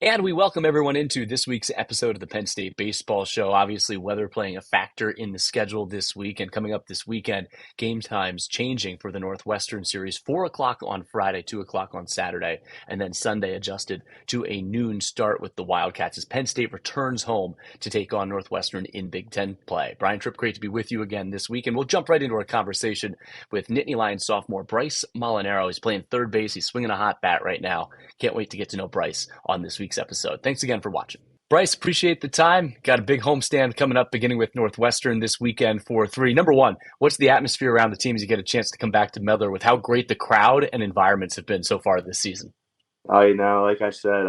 And we welcome everyone into this week's episode of the Penn State Baseball Show. Obviously, weather playing a factor in the schedule this week and coming up this weekend. Game times changing for the Northwestern series, 4 o'clock on Friday, 2 o'clock on Saturday, and then Sunday adjusted to a noon start with the Wildcats as Penn State returns home to take on Northwestern in Big Ten play. Brian Tripp, great to be with you again this week, and we'll jump right into our conversation with Nittany Lions sophomore Bryce Molinaro. He's playing third base. He's swinging a hot bat right now. Can't wait to get to know Bryce on this week's episode. Thanks again for watching. Bryce, appreciate the time. Got a big homestand coming up beginning with Northwestern this weekend for three. Number one, what's the atmosphere around the team as you get a chance to come back to Medler with how great the crowd and environments have been so far this season? Like I said,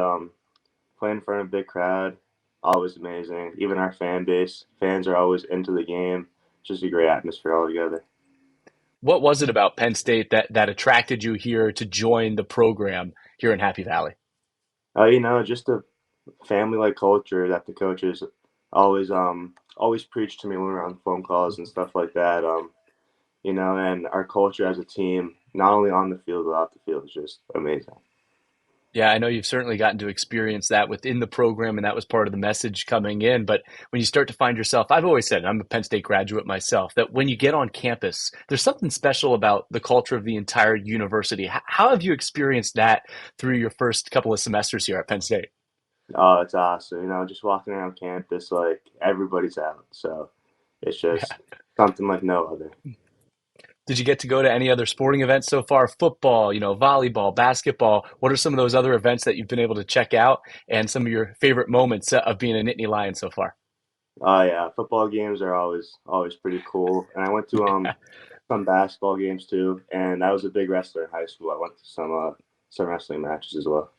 playing in front of a big crowd, always amazing. Even our fans are always into the game. Just a great atmosphere altogether. What was it about Penn State that attracted you here to join the program here in Happy Valley? Just a family-like culture that the coaches always preach to me when we're on phone calls and stuff like that. And our culture as a team, not only on the field but off the field, is just amazing. Yeah, I know you've certainly gotten to experience that within the program, and that was part of the message coming in. But when you start to find yourself, I've always said, and I'm a Penn State graduate myself, that when you get on campus, there's something special about the culture of the entire university. How have you experienced that through your first couple of semesters here at Penn State? Oh, it's awesome. Just walking around campus, like everybody's out. So it's Yeah. just something like no other. Did you get to go to any other sporting events so far? Football, volleyball, basketball. What are some of those other events that you've been able to check out and some of your favorite moments of being a Nittany Lion so far? Oh yeah, football games are always pretty cool. And I went to some basketball games too. And I was a big wrestler in high school. I went to some wrestling matches as well.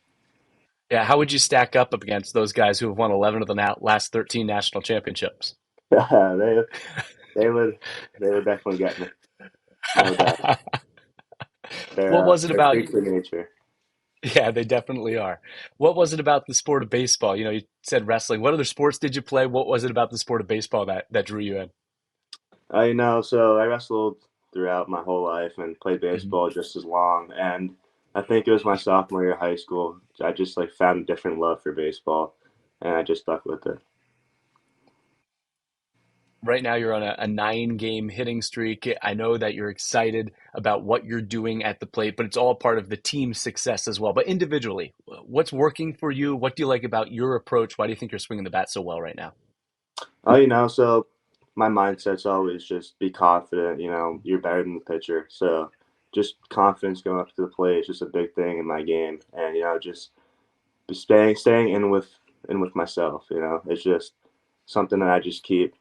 Yeah, how would you stack up against those guys who have won 11 of the last 13 national championships? Yeah, they would definitely get me, no doubt. What was it They're about? freaks of nature. Yeah, they definitely are. What was it about the sport of baseball? You said wrestling. What other sports did you play? What was it about the sport of baseball that drew you in? So I wrestled throughout my whole life and played Mhm. baseball just as long. And I think it was my sophomore year of high school. I just like found a different love for baseball, and I just stuck with it. Right now, you're on a 9 game hitting streak. I know that you're excited about what you're doing at the plate, but it's all part of the team's success as well. But individually, what's working for you? What do you like about your approach? Why do you think you're swinging the bat so well right now? So my mindset's always just be confident. You're better than the pitcher. So just confidence going up to the plate is just a big thing in my game. And, just staying in with myself, it's just something that I just keep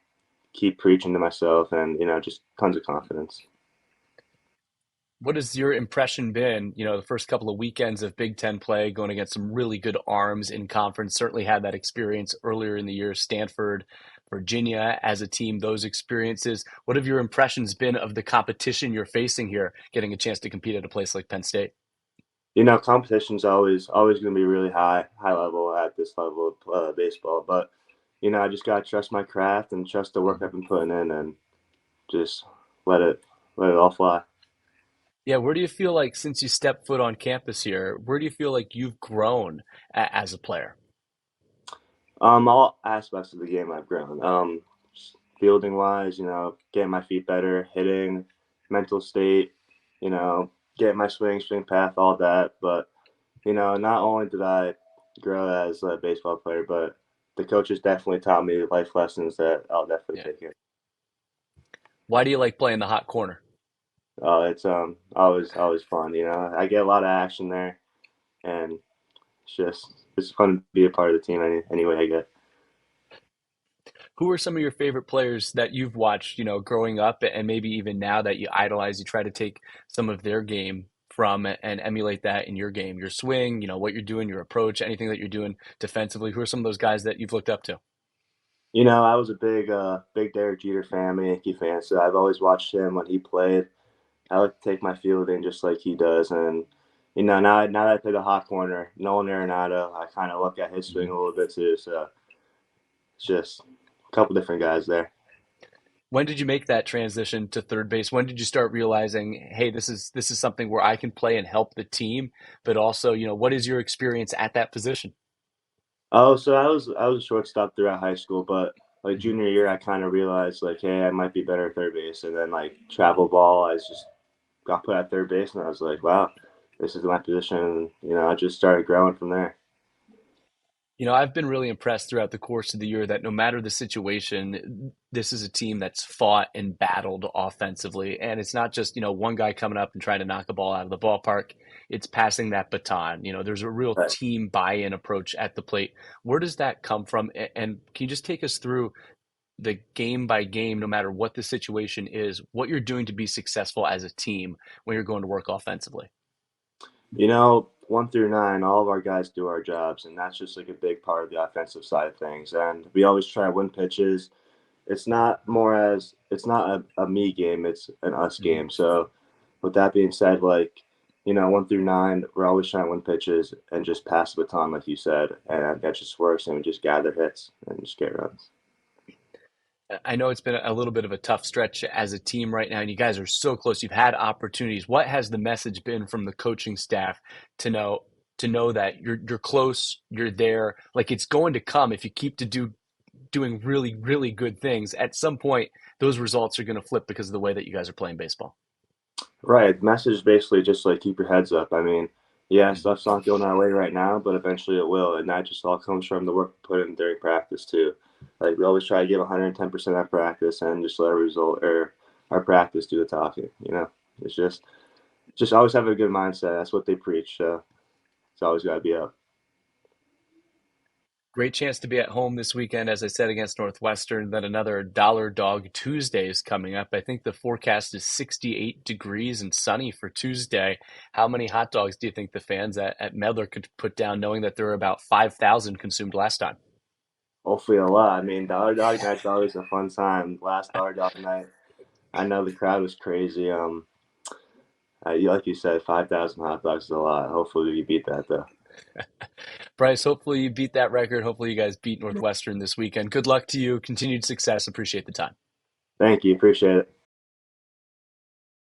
preaching to myself and, just tons of confidence. What has your impression been, the first couple of weekends of Big Ten play, going against some really good arms in conference? Certainly had that experience earlier in the year, Stanford, Virginia as a team, those experiences. What have your impressions been of the competition you're facing here, getting a chance to compete at a place like Penn State? Competition's always going to be really high level at this level of baseball. But, I just got to trust my craft and trust the work I've been putting in and just let it, let it all fly. Yeah, where do you feel like since you stepped foot on campus here, where do you feel like you've grown as a player? All aspects of the game I've grown. Fielding wise, getting my feet better, hitting, mental state, you know, getting my swing path, all that. But not only did I grow as a baseball player, but the coaches definitely taught me life lessons that I'll Yeah. definitely take it. Why do you like playing the hot corner? It's always fun. I get a lot of action there, and it's fun to be a part of the team any way I get. Who are some of your favorite players that you've watched, growing up and maybe even now that you idolize, you try to take some of their game from and emulate that in your game, your swing, what you're doing, your approach, anything that you're doing defensively. Who are some of those guys that you've looked up to? I was a big Derek Jeter fan, Yankee fan, so I've always watched him when he played. I like to take my fielding just like he does, and now that I play the hot corner, Nolan Arenado, I kind of look at his swing Mhm. a little bit too. So it's just a couple different guys there. When did you make that transition to third base? When did you start realizing, hey, this is something where I can play and help the team, but also, what is your experience at that position? Oh, so I was a shortstop throughout high school, but like Mhm. junior year, I kind of realized like, hey, I might be better at third base, and then like travel ball, I just got put at third base, and I was like, wow, this is my position. And, I just started growing from there. I've been really impressed throughout the course of the year that no matter the situation, this is a team that's fought and battled offensively. And it's not just, one guy coming up and trying to knock a ball out of the ballpark. It's passing that baton. There's a real Right. team buy-in approach at the plate. Where does that come from? And can you just take us through the game by game, no matter what the situation is, what you're doing to be successful as a team when you're going to work offensively? 1 through 9, all of our guys do our jobs, and that's just like a big part of the offensive side of things. And we always try to win pitches. It's not a me game, it's an us Mhm. game. So with that being said, like, 1 through 9, we're always trying to win pitches and just pass the baton, like you said, and that just works. And we just gather hits and just get runs. I know it's been a little bit of a tough stretch as a team right now, and you guys are so close. You've had opportunities. What has the message been from the coaching staff to know that you're close, you're there, like it's going to come if you keep to doing really, really good things. At some point, those results are going to flip because of the way that you guys are playing baseball. Right. The message is basically just like keep your heads up. I mean, yeah, Mhm. stuff's not going our way right now, but eventually it will, and that just all comes from the work we put in during practice too. Like we always try to give 110% at practice, and just let our practice do the talking. It's just always have a good mindset. That's what they preach. So it's always got to be up. Great chance to be at home this weekend, as I said, against Northwestern. Then another Dollar Dog Tuesday is coming up. I think the forecast is 68 degrees and sunny for Tuesday. How many hot dogs do you think the fans at Medler could put down, knowing that there were about 5,000 consumed last time? Hopefully a lot. I mean, Dollar Dog Night's always a fun time. Last Dollar Dog Night, I know the crowd was crazy. Like you said, 5,000 hot dogs is a lot. Hopefully we beat that though. Bryce, hopefully you beat that record. Hopefully you guys beat Northwestern this weekend. Good luck to you. Continued success. Appreciate the time. Thank you. Appreciate it.